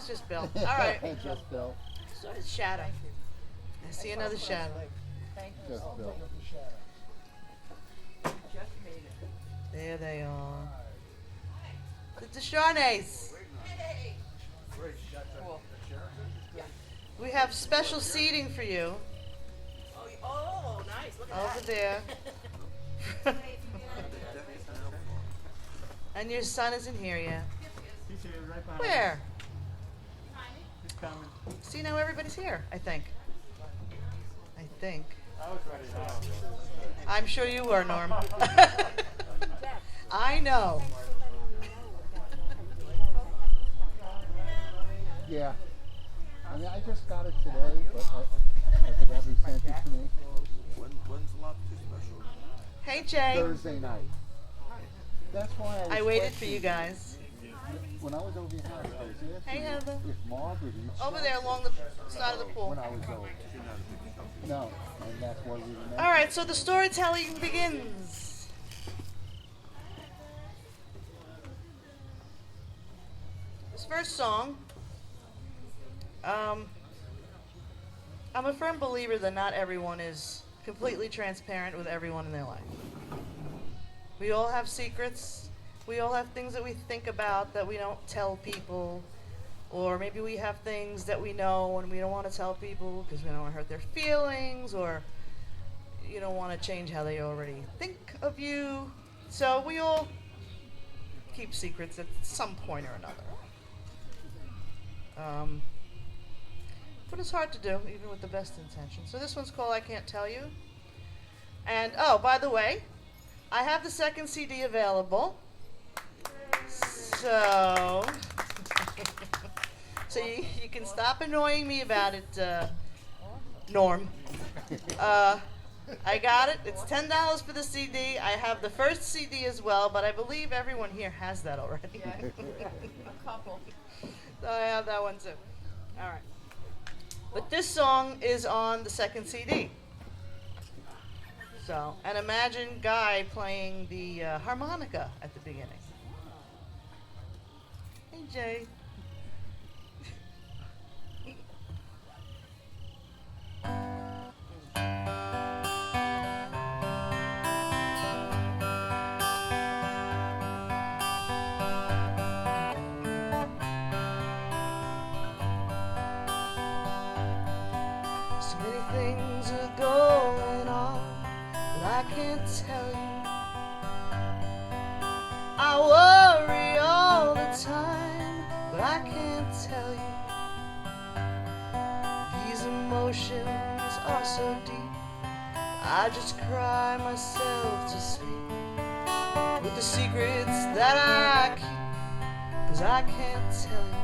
just Bill. All right. Just Bill. So does Shadow. I see another Shadow. Just Bill. There they are. The Desharnays. We have special seating for you. Oh, nice. Look at over that. there. And your son isn't here yet. He's here right behind Where? He's coming. See, now everybody's here, I think. I think. I was ready now. I'm sure you were, Norm. I know. Yeah. I mean, I just got it today, but I forgot he sent it to me. When's the lot too special? Hey, Jay. Thursday night. That's why I waited for you guys. When I was over your house, I was asking Hey, Heather. if Margaret eats Over there along the side of the pool. when I was over. No, and that's why we remember. All right, so the storytelling begins. This first song, I'm a firm believer that not everyone is completely transparent with everyone in their life. We all have secrets. We all have things that we think about that we don't tell people. Or maybe we have things that we know and we don't want to tell people because we don't want to hurt their feelings, or you don't want to change how they already think of you. So we all keep secrets at some point or another. But it's hard to do, even with the best intentions. So this one's called I Can't Tell You. And, oh, by the way, I have the second CD available. So... So you can stop annoying me about it, Norm. I got it. It's $10 for the CD. I have the first CD as well, but I believe everyone here has that already. Yeah. A couple. So I have that one too. All right. But this song is on the second CD. So, and imagine Guy playing the harmonica at the beginning. Hey, Jay. So many things are going on, but I can't tell you. I worry all the time, but I can't tell you. These emotions are so deep, I just cry myself to sleep with the secrets that I keep, 'cause I can't tell you.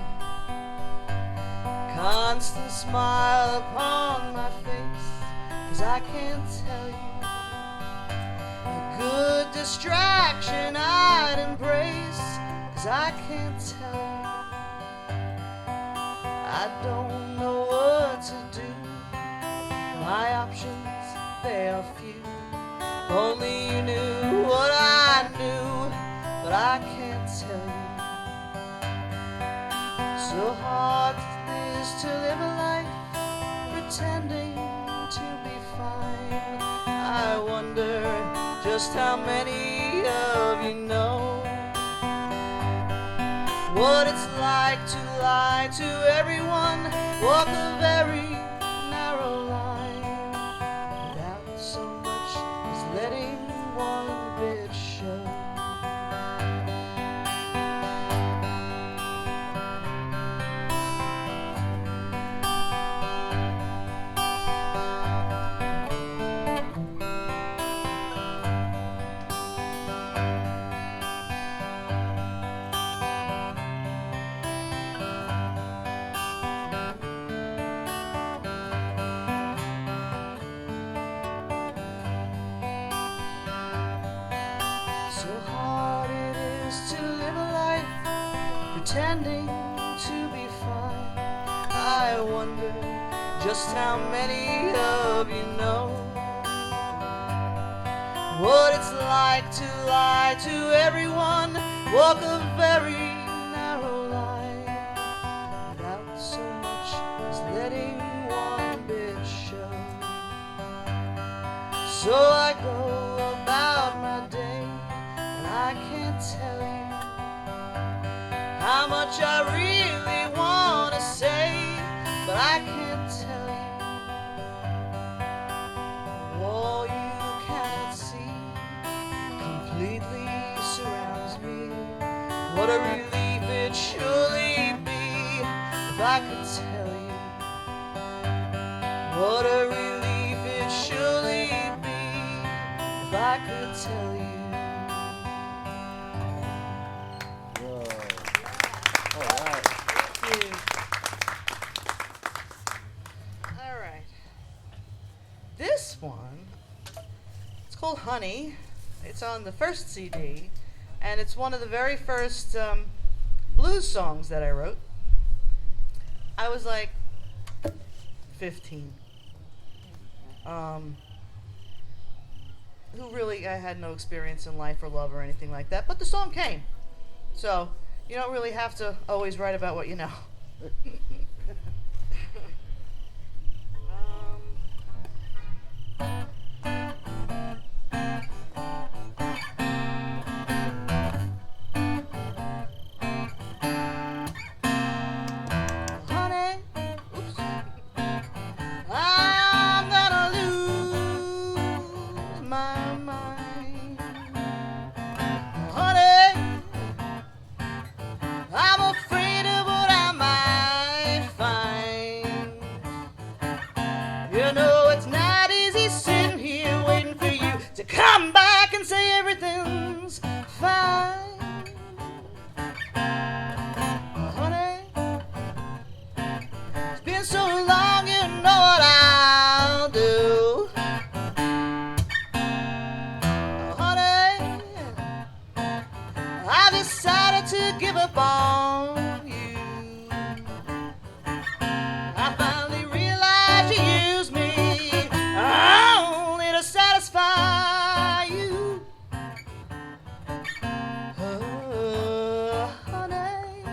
Constant smile upon my face, 'cause I can't tell you. A good distraction I'd embrace, 'cause I can't tell you. I don't know what to do. My options, they are few. If only you knew what I knew, but I can't tell you. So hard it is to live a life pretending to be fine. I wonder just how many of you know what it's like to lie to everyone, walk a very narrow line without so much as letting one bit show. So hard it is to live a life pretending to be fine. I wonder just how many of you know what it's like to lie to everyone, walk a very narrow line without So I go about my day, and I can't tell you how much I really want to say, but I can't tell you. All you cannot see completely surrounds me. What a relief it surely be if I could tell you. What a relief it surely be if I could tell you. Whoa. All right. Thank you. All right. This one, it's called Honey. It's on the first CD, and it's one of the very first blues songs that I wrote. I was like 15. Who really, I had no experience in life or love or anything like that, but the song came. So you don't really have to always write about what you know. Honey, oops, I'm gonna lose my mind. Honey, I'm afraid of what I might find. You know it's not easy sitting here waiting for you to come back and say everything's fine. Honey, it's been so long, you know what I'll do. Honey, I decided to give up on you. I finally realized you used me only to satisfy you. Oh, honey,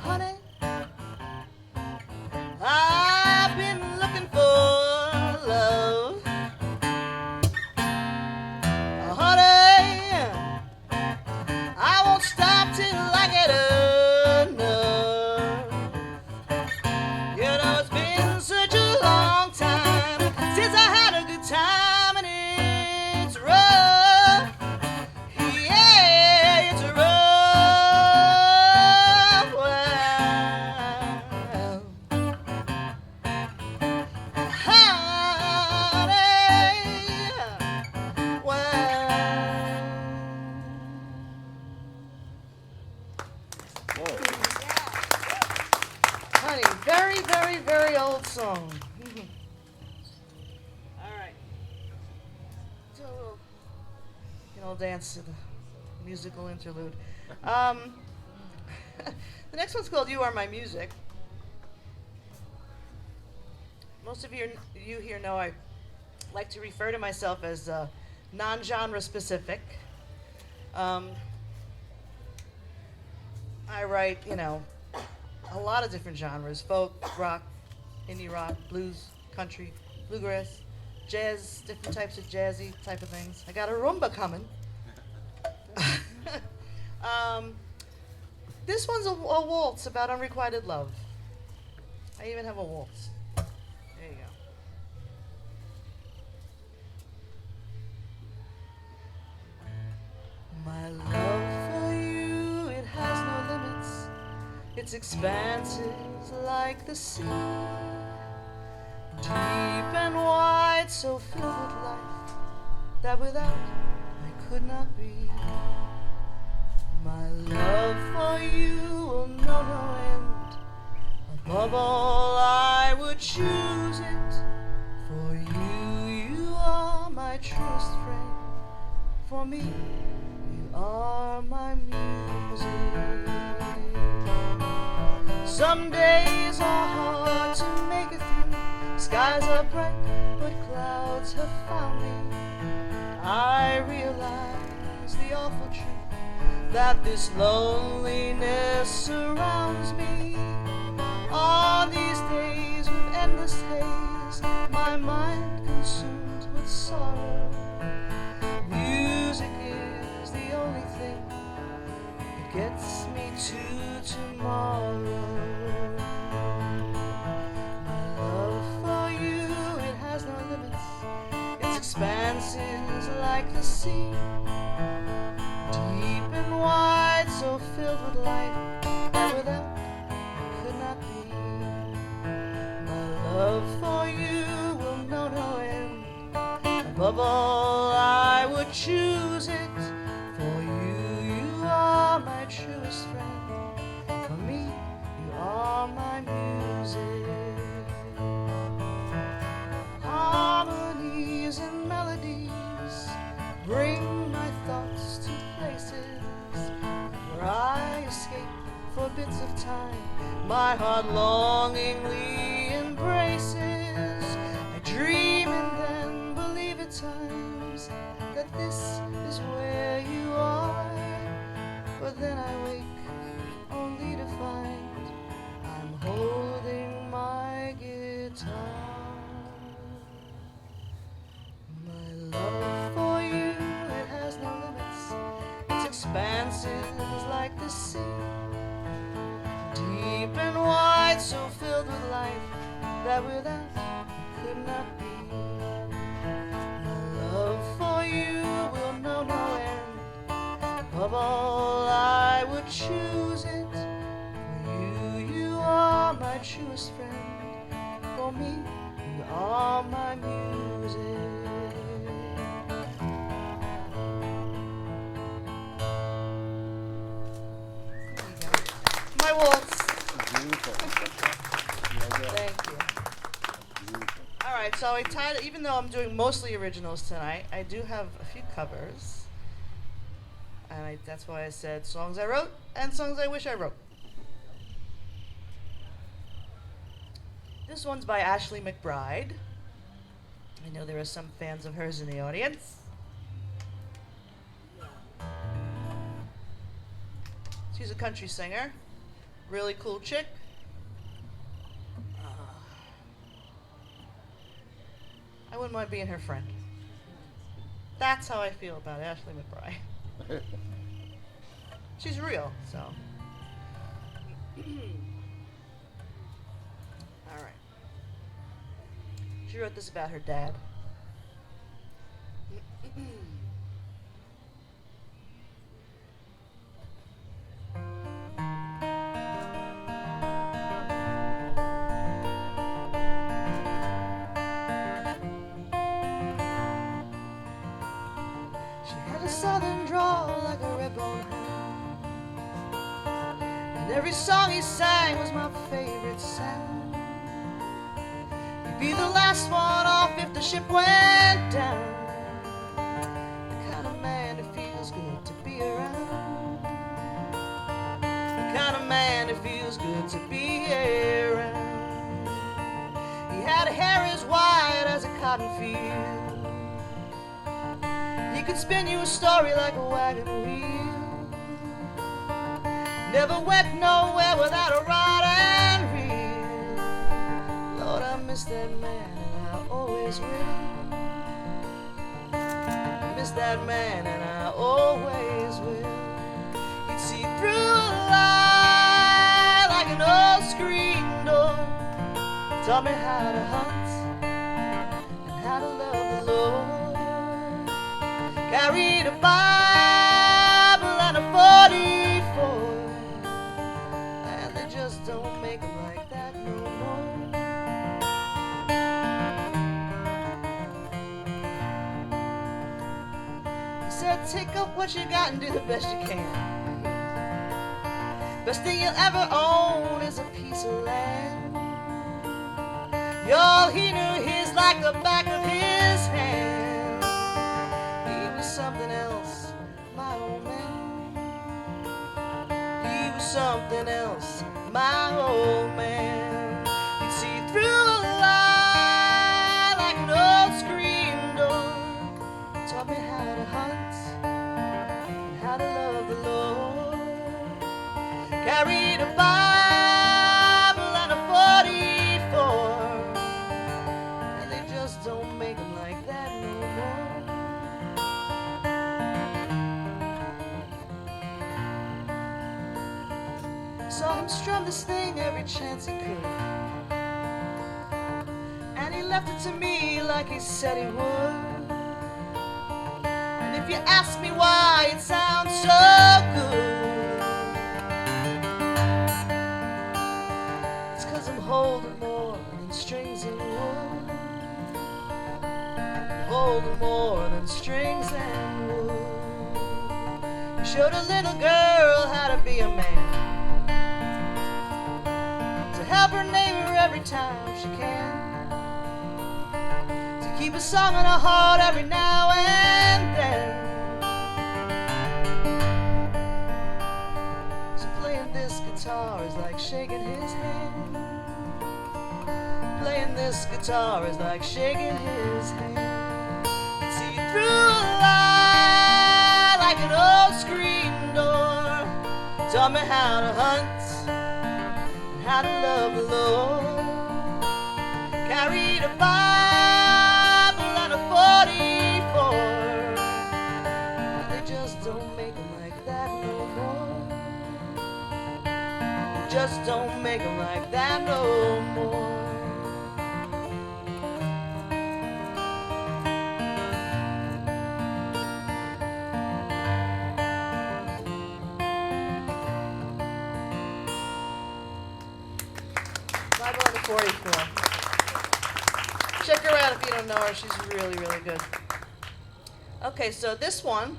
honey, I've been looking for love. Honey, I won't stop till I get enough. You know it's been such a long time since I had a good time, and it's rough. Yeah, it's rough. Whoa. Honey, very, very, very old song. All right. So we'll dance to the musical interlude. The next one's called "You Are My Music." Most of you here know I like to refer to myself as non-genre specific. I write, a lot of different genres: folk, rock, indie rock, blues, country, bluegrass, jazz, different types of jazzy type of things. I got a rumba coming. This one's a waltz about unrequited love. I even have a waltz. There you go. My love for you, it has no limits. Its expanses like the sea, deep and wide, so filled with life that without I could not be. My love for you will know no end. Above all, I would choose it. For you are my truest friend. For me, you are my music. Some days are hard to make it through. Skies are bright, but clouds have found me. I realize the awful truth that this loneliness surrounds me. On these days with endless haze, my mind consumed with sorrow, music is the only thing that gets me to tomorrow. My love for you, it has no limits. Its expanse is like the sea, deep and wide, so filled with life that without could not be. My love for you will know no end. Above all, I would choose it. For you, you are my truest friend. For me, you are my music. Harmonies and melodies bring my thoughts to places where I escape for bits of time my heart longingly embraces. I dream and then believe at times that this is where you are, but then I wake only to find I'm holding my guitar. My love for you, it has no limits. Its expanse is like the sea, deep and wide, so filled with life that without could not be. My love for you will know no end. Above all, I would choose it. For you, you are my truest friend. For me, you are my music. My waltz. Beautiful. Yeah, yeah. Thank you. Beautiful. All right, so even though I'm doing mostly originals tonight, I do have a few covers. And that's why I said songs I wrote and songs I wish I wrote. This one's by Ashley McBride. I know there are some fans of hers in the audience. She's a country singer. Really cool chick. I wouldn't mind being her friend. That's how I feel about Ashley McBride. She's real, so. All right. She wrote this about her dad. Southern drawl like a red-bone hound, and every song he sang was my favorite sound. He'd be the last one off if the ship went down, the kind of man who feels good to be around, the kind of man who feels good to be around. He had hair as white as a cotton field. He could spin you a story like a wagon wheel. Never went nowhere without a rod and reel. Lord, I miss that man and I always will. I miss that man and I always will. He'd see through a lie like an old screen door. Taught me how to hunt and how to love the Lord. Carried a Bible and a 44, and they just don't make them like that no more. He said, take up what you got and do the best you can. Best thing you'll ever own is a piece of land. Y'all, he knew his like the back of his hand. Something else, my old man. He was something else, my old man. He'd see through a lie like an old screen door. Taught me how to hunt and how to love the Lord. Carried a Bible and a Saw him strum this thing every chance he could, and he left it to me like he said he would. And if you ask me why it sounds so good, it's 'cause I'm holding more than strings and wood, holding more than strings and wood. He showed a little girl how to be a man, to help her neighbor every time she can, to keep a song in her heart every now and then. So playing this guitar is like shaking his hand. Playing this guitar is like shaking his hand. You see through a lie like an old screen door. Taught me how to hunt, how to love the Lord. Carried a Bible and a 44. But they just don't make them like that no more. They just don't make them like that no more. Bible and a 44. Check her out if you don't know her. She's really, really good. Okay, so this one,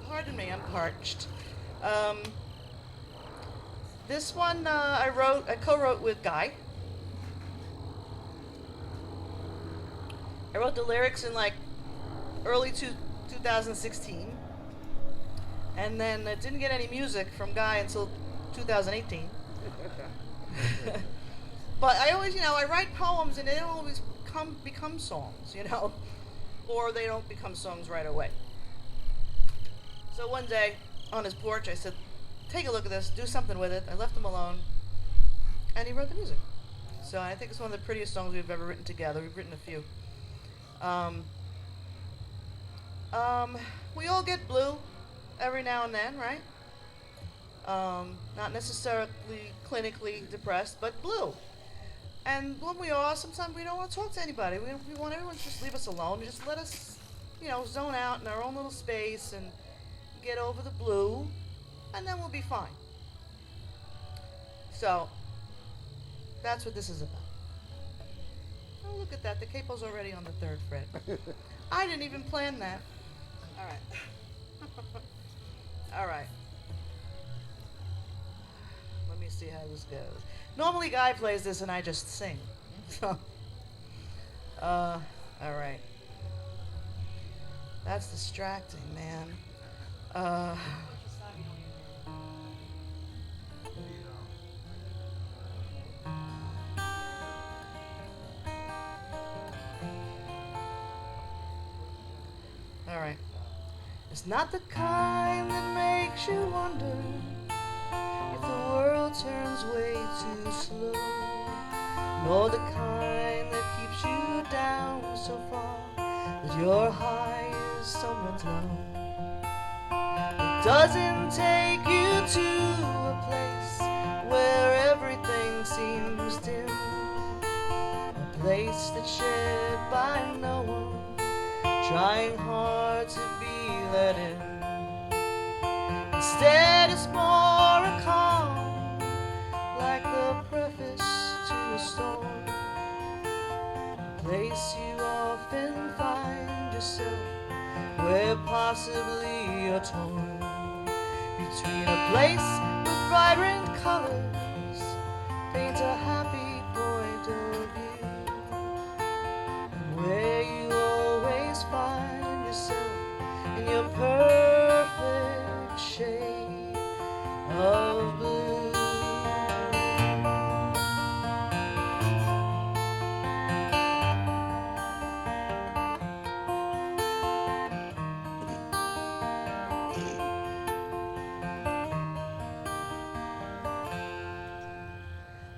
pardon me, I'm parched. This one I co-wrote with Guy. I wrote the lyrics in like early 2016, and then I didn't get any music from Guy until 2018. But I always, I write poems and they don't always become songs, or they don't become songs right away. So one day on his porch, I said, take a look at this, do something with it. I left him alone, and he wrote the music. So I think it's one of the prettiest songs we've ever written together. We've written a few. We all get blue every now and then, right? Not necessarily clinically depressed, but blue. And when we are, sometimes we don't want to talk to anybody. We want everyone to just leave us alone. Just let us, zone out in our own little space and get over the blue, and then we'll be fine. So, that's what this is about. Oh, look at that. The capo's already on the 3rd fret. I didn't even plan that. All right. All right. Let me see how this goes. Normally Guy plays this and I just sing. So, all right. That's distracting, man. All right. It's not the kind that makes you wonder if the world turns way too slow, nor the kind that keeps you down so far that your high is someone's low. It doesn't take you to a place where everything seems dim, a place that's shared by no one, trying hard to be let in. Instead, it's more a calm, like the preface to a storm, a place you often find yourself where possibly you're torn between a place with vibrant colors, paint a happy point of view, and where you always find yourself in your perfect shade of blue.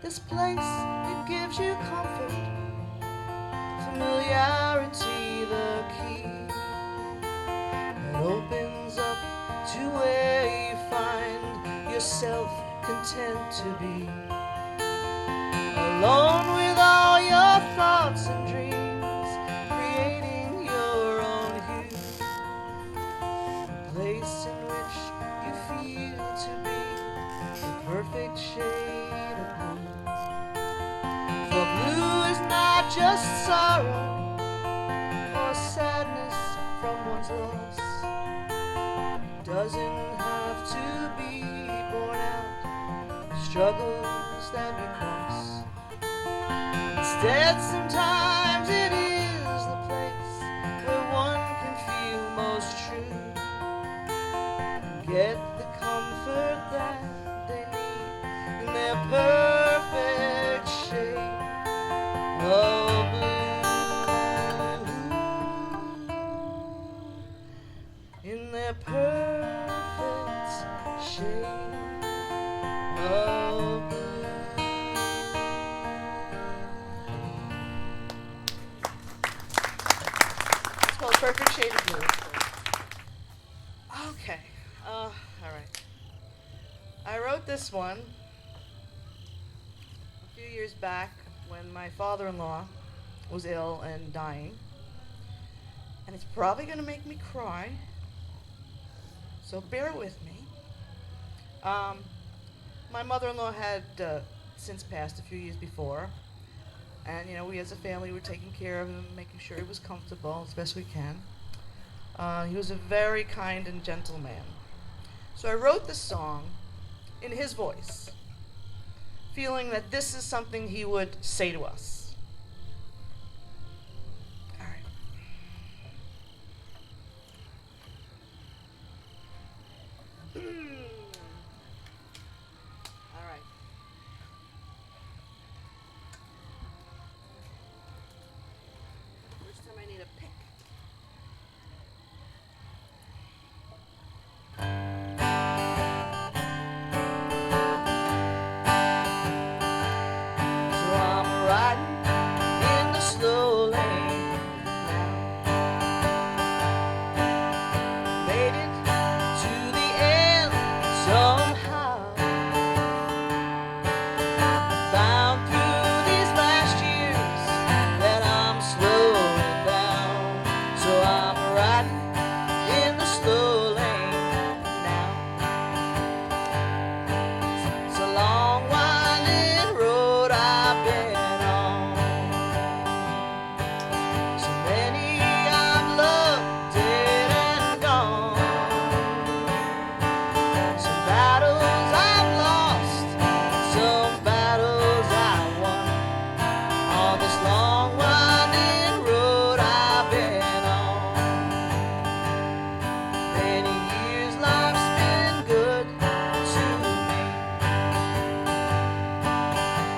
This place, it gives you comfort, familiarity the key. It opens up to where you find yourself content to be alone with all your thoughts and dreams, creating your own hue, a place in which you feel to be the perfect shade of blue. For blue is not just sorrow or sadness from one's loss. It doesn't have to be borne out of struggles that we cross. Instead, sometimes it is the place where one can feel most true and get the comfort that they need in their perfect shade of blue. In their perfect shade of blue. It's called Perfect Shade of Blue. Okay. All right. I wrote this one a few years back when my father-in-law was ill and dying. And it's probably going to make me cry. So bear with me. My mother-in-law had since passed a few years before. And, you know, we as a family were taking care of him, making sure he was comfortable as best we can. He was a very kind and gentle man. So I wrote this song in his voice, feeling that this is something he would say to us. All right. All right. First time I need a pick. So I'm riding in the slow lane now. Made it to the end somehow. Found through these last years that I'm slowing down. So I'm riding in the slow lane now. It's a long winding road I've been on. So many I've loved, dead and gone. Some battles I've lost, some battles I won. On this long winding road I've been on. Many years life's been good to me.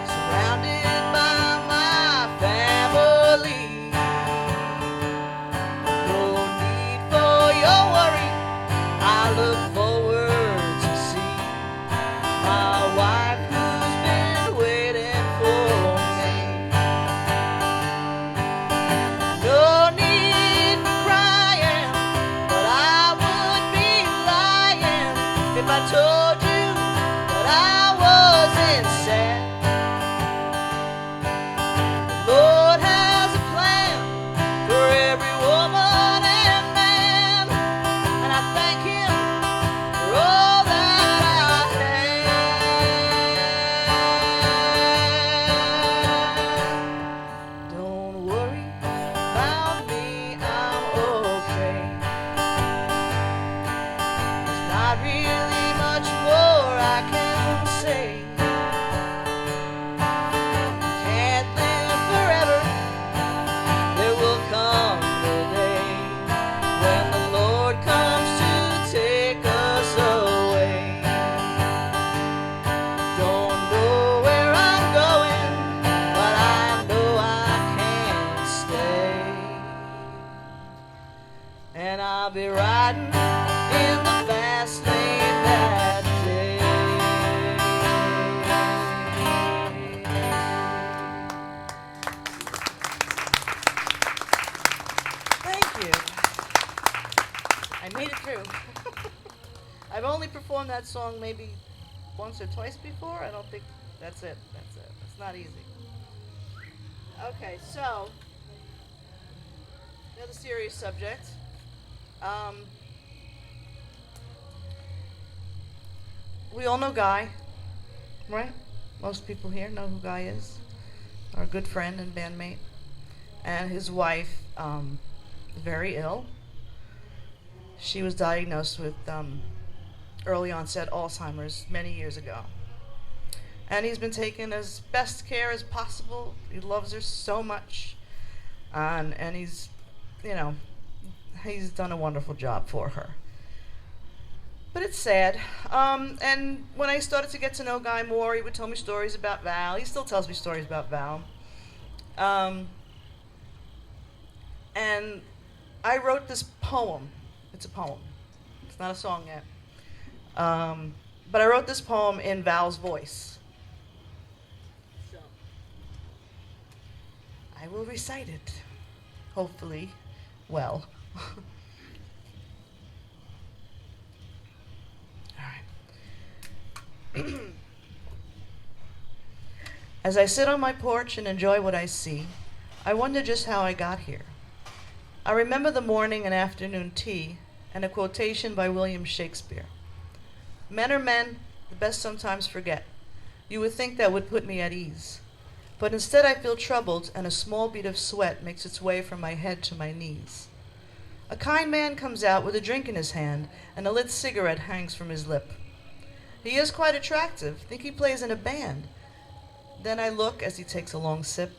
Surrounded by my family. No need for your worry. I look forward to see my wife who's been waiting for me. No need for crying, but I would be lying if I told you that I wasn't sad. The Lord has a plan for every woman and man, and I thank Him for all that I have. Don't worry about me, I'm okay. There's not really much more I can say. Can't live forever. There will come the day when the Lord comes to take us away. Don't know where I'm going, but I know I can't stay. And I'll be riding in the fast lane that day. Thank you. I made it through. I've only performed that song maybe once or twice before. I don't think that's it. That's it. It's not easy. Okay, so another serious subject. Um, we all know Guy, right? Most people here know who Guy is. Our good friend and bandmate. And his wife, very ill. She was diagnosed with early onset Alzheimer's many years ago. And he's been taking as best care as possible. He loves her so much. And he's, he's done a wonderful job for her. But it's sad. And when I started to get to know Guy more, he would tell me stories about Val. He still tells me stories about Val. And I wrote this poem. It's a poem. It's not a song yet. But I wrote this poem in Val's voice. So I will recite it. Hopefully, well. As I sit on my porch and enjoy what I see, I wonder just how I got here. I remember the morning and afternoon tea and a quotation by William Shakespeare. Men are men, the best sometimes forget. You would think that would put me at ease. But instead I feel troubled and a small bead of sweat makes its way from my head to my knees. A kind man comes out with a drink in his hand and a lit cigarette hangs from his lip. He is quite attractive. Think he plays in a band. Then I look as he takes a long sip.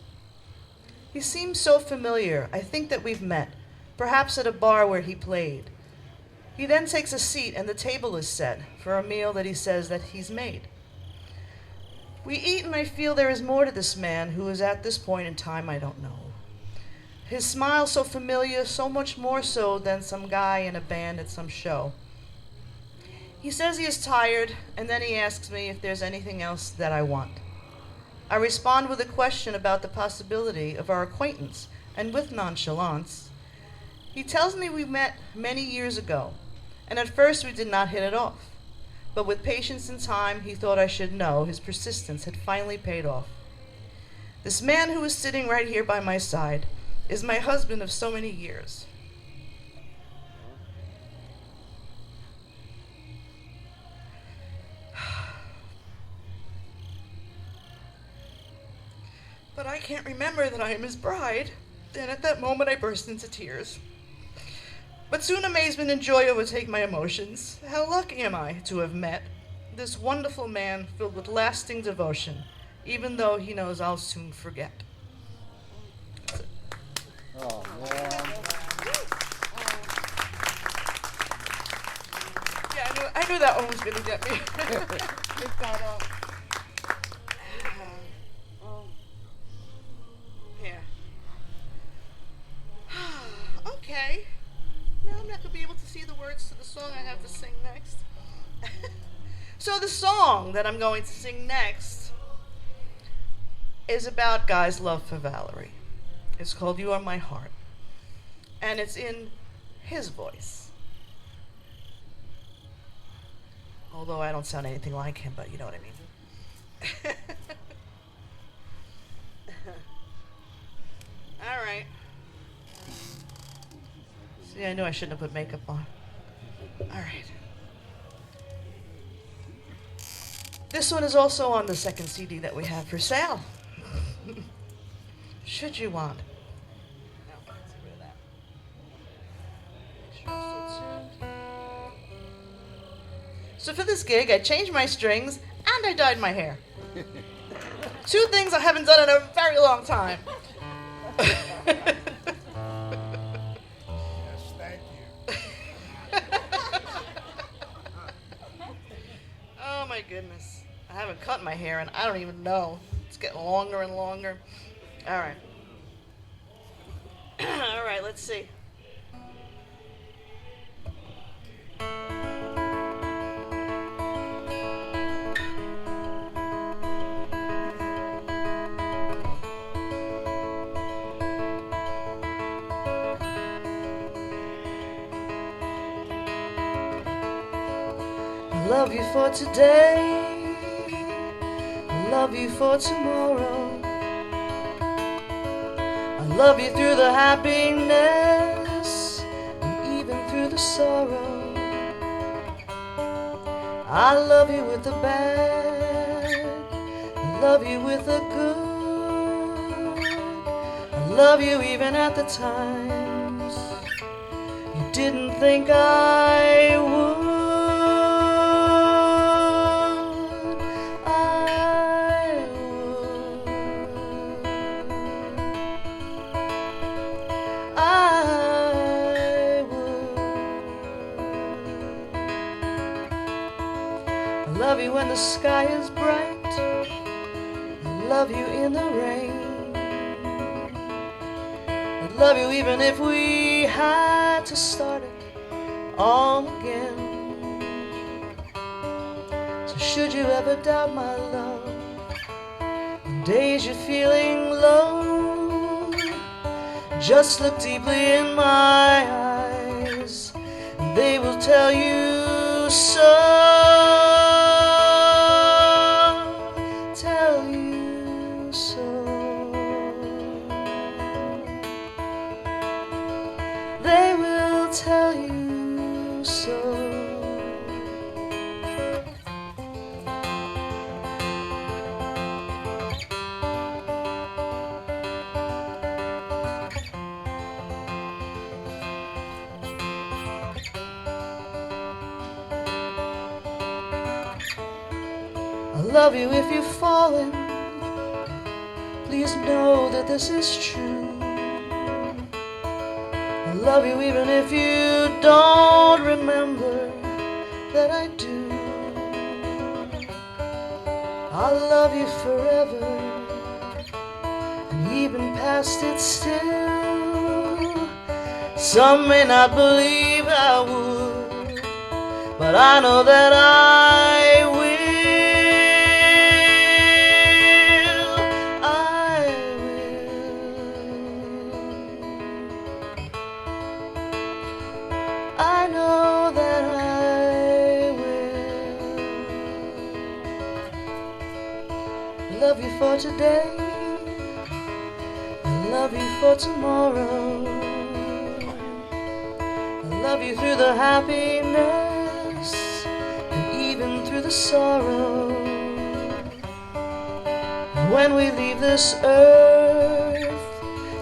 He seems so familiar. I think that we've met, perhaps at a bar where he played. He then takes a seat and the table is set for a meal that he says that he's made. We eat and I feel there is more to this man who is at this point in time I don't know. His smile so familiar, so much more so than some guy in a band at some show. He says he is tired, and then he asks me if there's anything else that I want. I respond with a question about the possibility of our acquaintance, and with nonchalance. He tells me we met many years ago, and at first we did not hit it off. But with patience and time, he thought I should know his persistence had finally paid off. This man who is sitting right here by my side is my husband of so many years. But I can't remember that I am his bride. And at that moment I burst into tears. But soon amazement and joy overtake my emotions. How lucky am I to have met this wonderful man filled with lasting devotion, even though he knows I'll soon forget. Oh, man. Yeah, I knew that one was going to get me. We've got yeah. Okay. Now I'm not going to be able to see the words to the song I have to sing next. So the song that I'm going to sing next is about Guy's love for Valerie. It's called You Are My Heart. And it's in his voice. Although I don't sound anything like him, but you know what I mean. All right. See, I knew I shouldn't have put makeup on. All right. This one is also on the second CD that we have for sale. Should you want. No, let's get rid of that. Make sure it's so tuned. So for this gig, I changed my strings and I dyed my hair. Two things I haven't done in a very long time. Yes, thank you. Oh my goodness. I haven't cut my hair and I don't even know. It's getting longer and longer. All right. All right, let's see. I love you for today. love you for tomorrow. I love you through the happiness and even through the sorrow. I love you with the bad, I love you with the good. I love you even at the times you didn't think I would. I love you when the sky is bright, I love you in the rain. I love you even if we had to start it all again. So should you ever doubt my love, on days you're feeling low, just look deeply in my eyes, and they will tell you so. Tell you so. They will tell you so. I love you if you've fallen. Please know that this is true. I love you even if you don't remember that I do. I'll love you forever, and even past it still. Some may not believe I would, but I know that I will. I know that I will. Love you for today, I love you for tomorrow. I love you through the happiness and even through the sorrow. And when we leave this earth,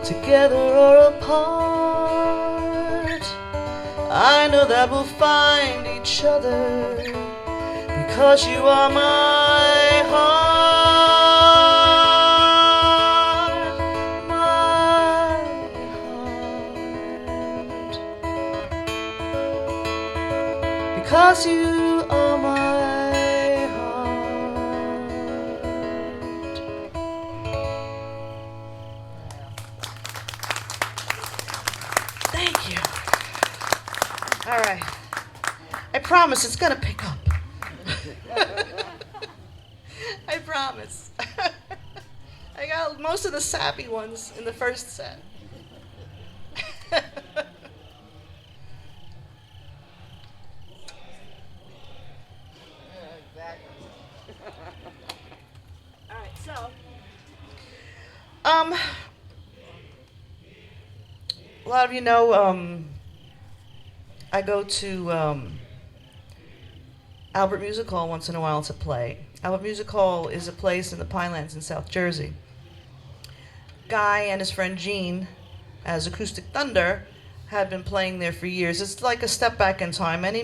together or apart, I know that we'll find each other, because you are my heart, my heart, because you are my heart. Thank you. All right. I promise it's going to pick up. I promise. I got most of the sappy ones in the first set. All right, so a lot of you know, I go to Albert Music Hall once in a while to play. Albert Music Hall is a place in the Pinelands in South Jersey. Guy and his friend Gene, as Acoustic Thunder, had been playing there for years. It's like a step back in time. Any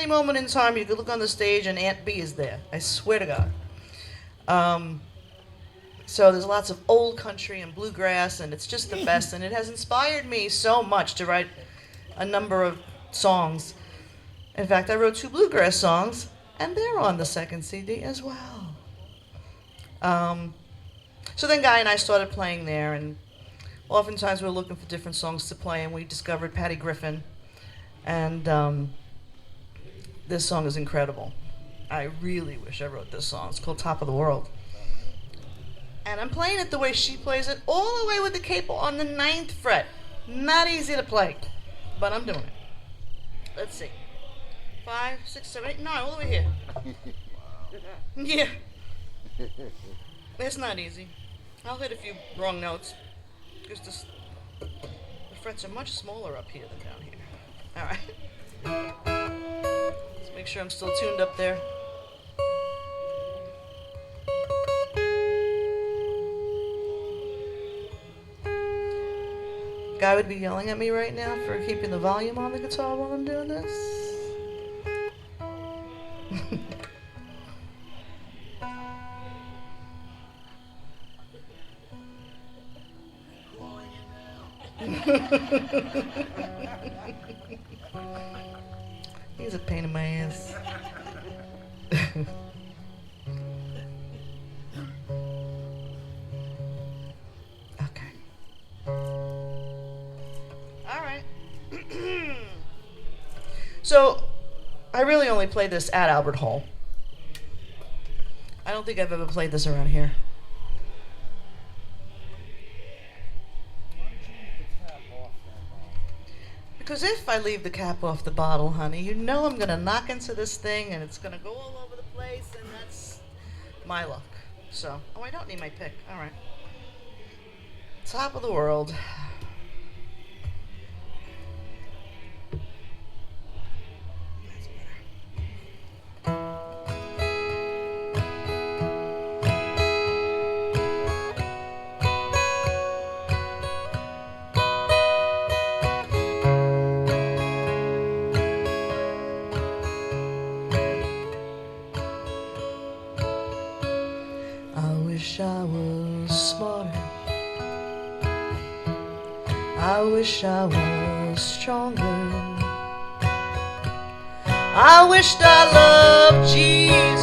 moment in time, you could look on the stage and Aunt B is there. I swear to God. So there's lots of old country and bluegrass, and it's just the best. And it has inspired me so much to write a number of songs. In fact, I wrote 2 bluegrass songs, and they're on the second CD as well. So then Guy and I started playing there, and oftentimes we were looking for different songs to play, and we discovered Patty Griffin, and this song is incredible. I really wish I wrote this song. It's called Top of the World. And I'm playing it the way she plays it, all the way with the capo on the 9th fret. Not easy to play, but I'm doing it. Let's see. 5, 6, 7, 8, 9, all the way here. Yeah. It's not easy. I'll hit a few wrong notes because the frets are much smaller up here than down here. All right. Let's make sure I'm still tuned up there. Guy would be yelling at me right now for keeping the volume on the guitar while I'm doing this. He's a pain in my ass. Okay. Alright. So, I really only played this at Albert Hall. I don't think I've ever played this around here. Because if I leave the cap off the bottle, honey, you know I'm going to knock into this thing and it's going to go all over the place, and that's my luck. So, oh, I don't need my pick. All right. Top of the world. That's better. I wish I was smarter. I wish I was stronger. I wished I loved Jesus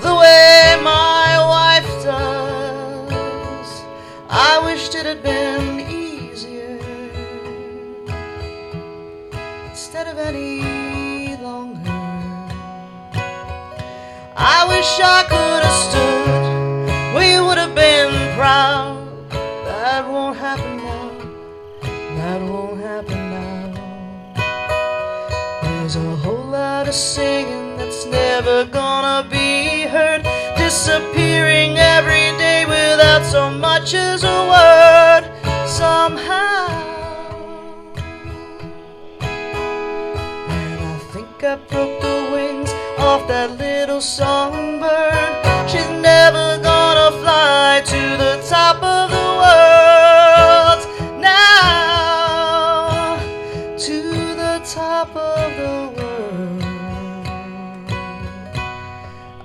the way my wife does. I wished it had been easier instead of any longer. I wish I could have stood where you would have been proud. That won't happen now. That won't happen now. There's a whole lot of singing that's never gonna be heard, disappearing every day without so much as a word. Somehow, and I think I broke the wings off that little songbird. She's never gonna fly to the top of the world now, to the top of the world.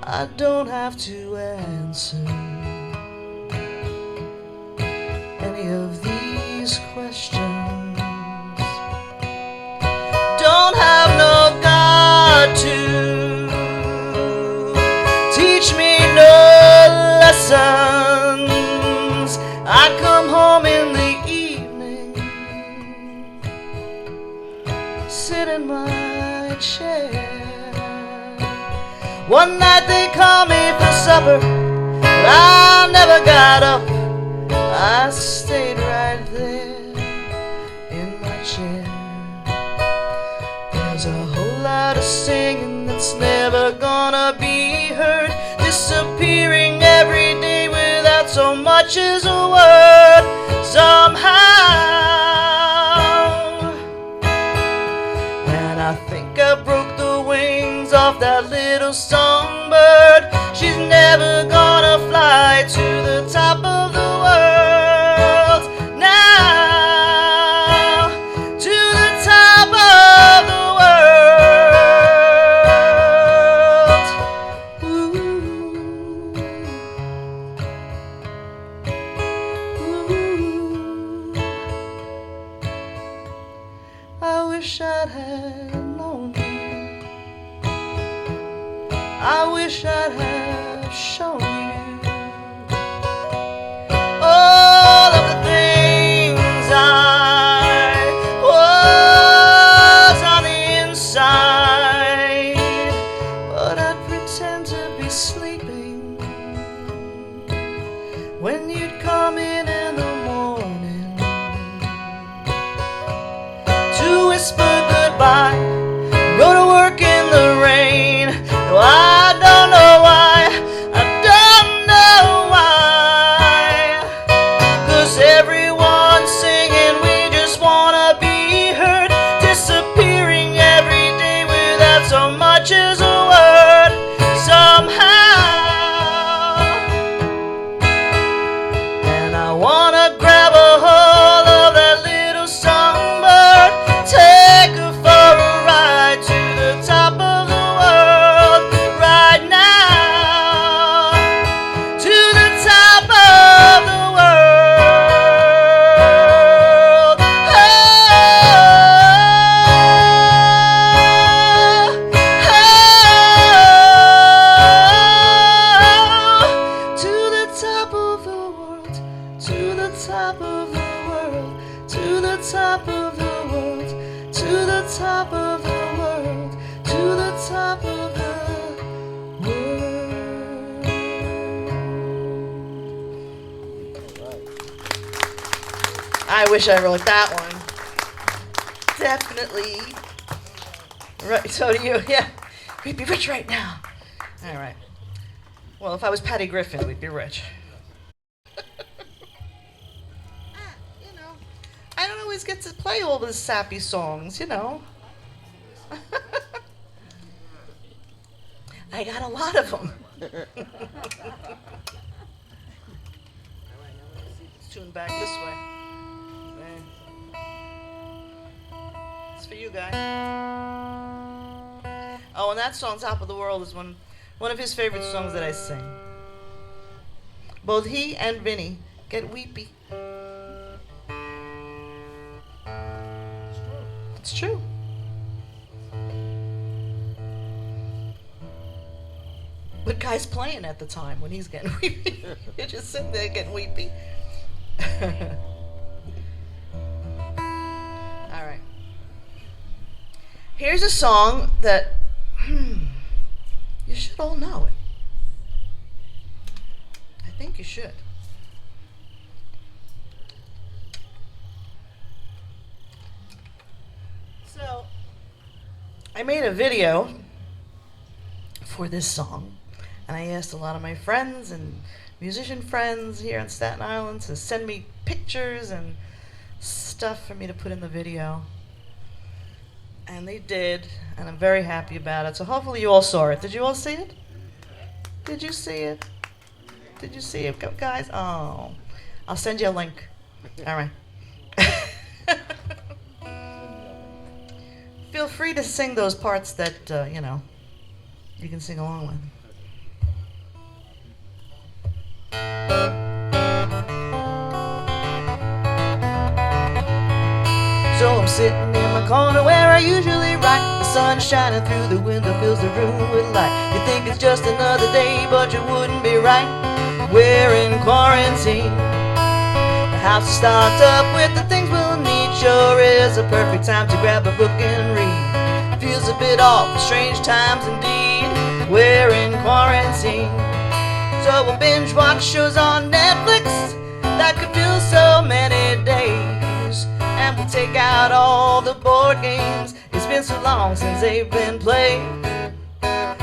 I don't have to answer any of these questions. Don't have no God to teach me no lessons. I come home in the evening, sit in my chair. One night they called me for supper, but I never got up. I stayed right there in my chair. There's a whole lot of singing that's never gonna be heard, disappearing every day without so much as a word. Somehow, and I think I broke the wings off that little songbird. She's never gonna fly to the top of the world now, to the top of the world. Ooh. Ooh. I wish I'd had known you. I wish I'd have shown you all of the things I was on the inside, but I'd pretend to be sleeping when you'd come in the morning to whisper goodbye, go to work in the rain. No, I don't know why I top of the world, to the top of the world. All right. I wish I wrote that one. Definitely. Right, so do you, yeah. We'd be rich right now. All right. Well, if I was Patty Griffin, we'd be rich. You know, I don't always get to play all the sappy songs, you know. I got a lot of them. Let's tune back this way. It's for you guys. Oh, and that song, Top of the World, is one of his favorite songs that I sing. Both he and Vinny get weepy. It's true. What guy's playing at the time when he's getting weepy? You're just sitting there getting weepy. All right. Here's a song that you should all know it. I think you should. So, I made a video for this song, and I asked a lot of my friends and musician friends here in Staten Island to send me pictures and stuff for me to put in the video. And they did, and I'm very happy about it. So hopefully you all saw it. Did you all see it? Did you see it? Did you see it, guys? Oh, I'll send you a link. All right. Feel free to sing those parts that, you know, you can sing along with. So I'm sitting in my corner where I usually write. The sun shining through the window fills the room with light. You think it's just another day, but you wouldn't be right. We're in quarantine. The house is stocked up with the things we'll need. Sure is a perfect time to grab a book and read. Feels a bit off, strange times indeed. We're in quarantine. So we'll binge watch shows on Netflix that could fill so many days. And we'll take out all the board games. It's been so long since they've been played.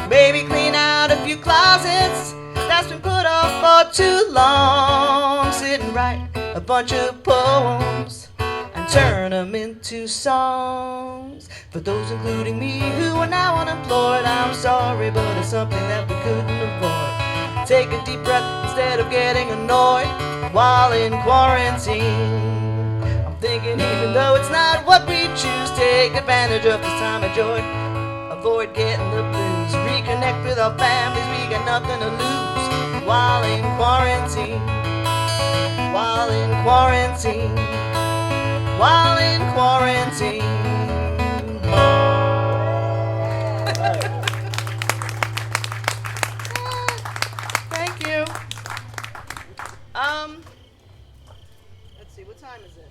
Maybe clean out a few closets that's been put off for too long. Sit and write a bunch of poems and turn them into songs. For those including me who are now unemployed, I'm sorry, but it's something that we couldn't avoid. Take a deep breath instead of getting annoyed while in quarantine. Thinking even though it's not what we choose, take advantage of this time of joy. Avoid getting the blues. Reconnect with our families, we got nothing to lose. While in quarantine. While in quarantine. While in quarantine. Thank you. Let's see, what time is it?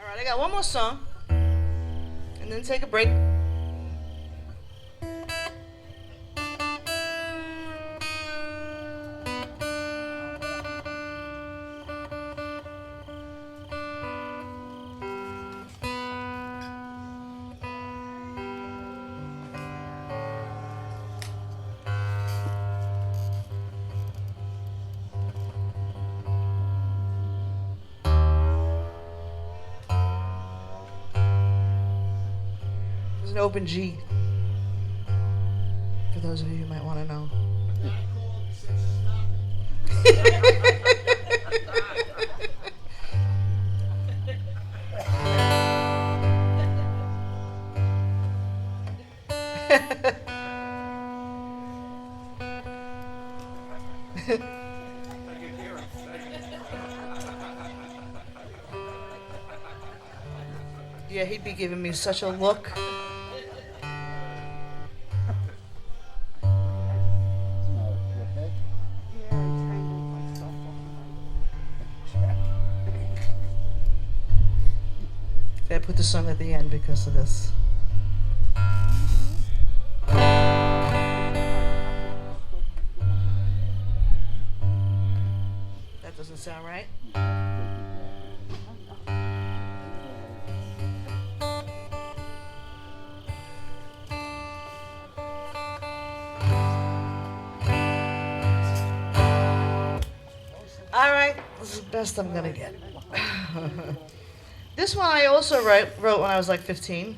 All right, I got one more song, and then take a break. An open G, for those of you who might want to know. Yeah, he'd be giving me such a look. put the song at the end because of this. That doesn't sound right. All right, this is the best I'm gonna get. This one I also wrote when I was like 15.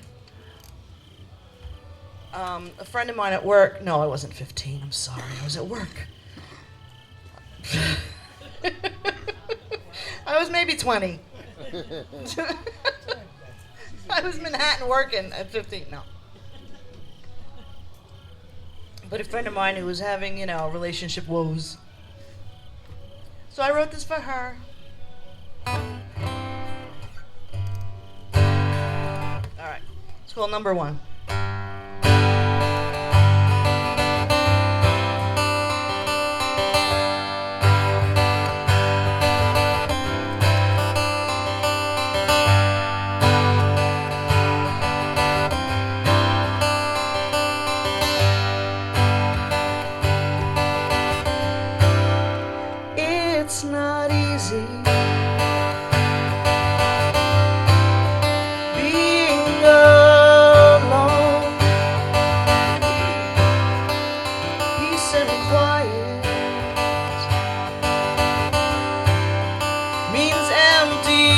A friend of mine at work. No, I wasn't 15. I'm sorry. I was at work. I was maybe 20. I was in Manhattan working at 15. No. But a friend of mine who was having, relationship woes. So I wrote this for her. All right. It's called Number One. It's not easy being alone. Peace and quiet means empty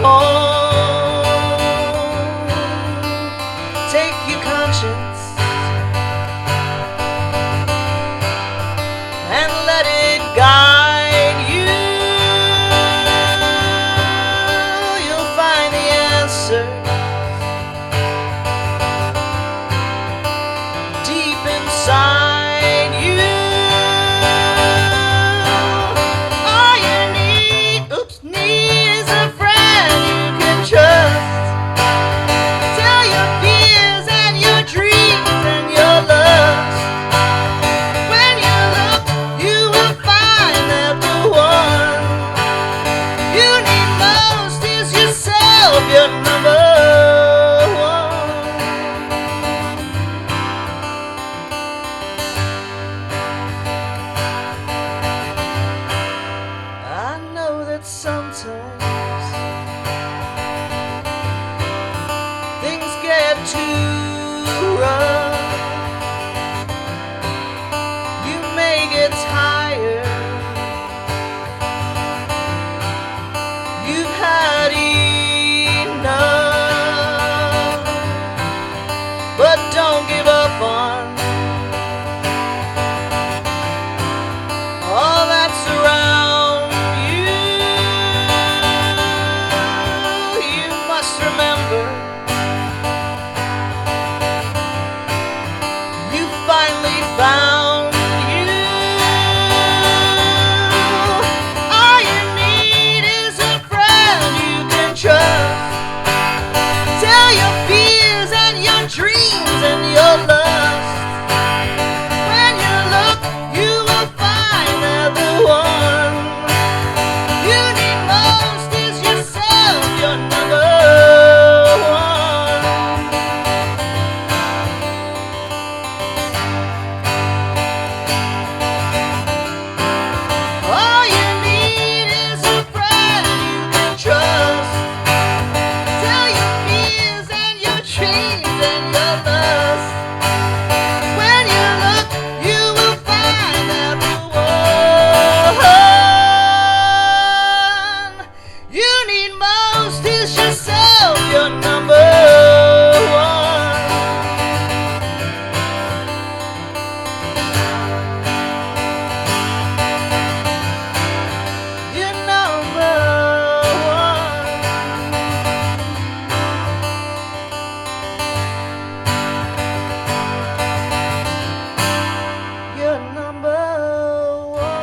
home. Take your conscience and let it guide you. You'll find the answer deep inside you. All you need is a friend you can trust. Tell your fears and your dreams and your lust. When you look, you will find that the one you need most is yourself, your number one. I know that sometimes things get too rough. You may get tired. You've had enough, but don't give up on all that's around you. You must remember, you finally found you. All you need is a friend you can trust. Tell your fears and your dreams and your lust. When you look, you will find that the one you need most is yourself, your number one. All you need is a friend you can trust. Tell your fears and your dreams and your lust. When you look, you will find that the one you need most is yourself, your number one. Your number one. Your number one.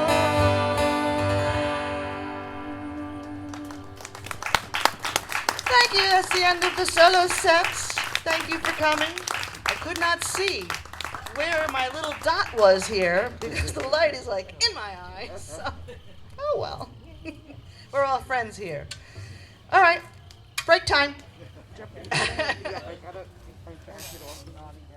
Thank you. That's the end of the solo sets. Thank you for coming. I could not see where my little dot was here because the light is like in my eye. So, oh well. We're all friends here. All right. Break time. I gotta, if I back it off, Nani.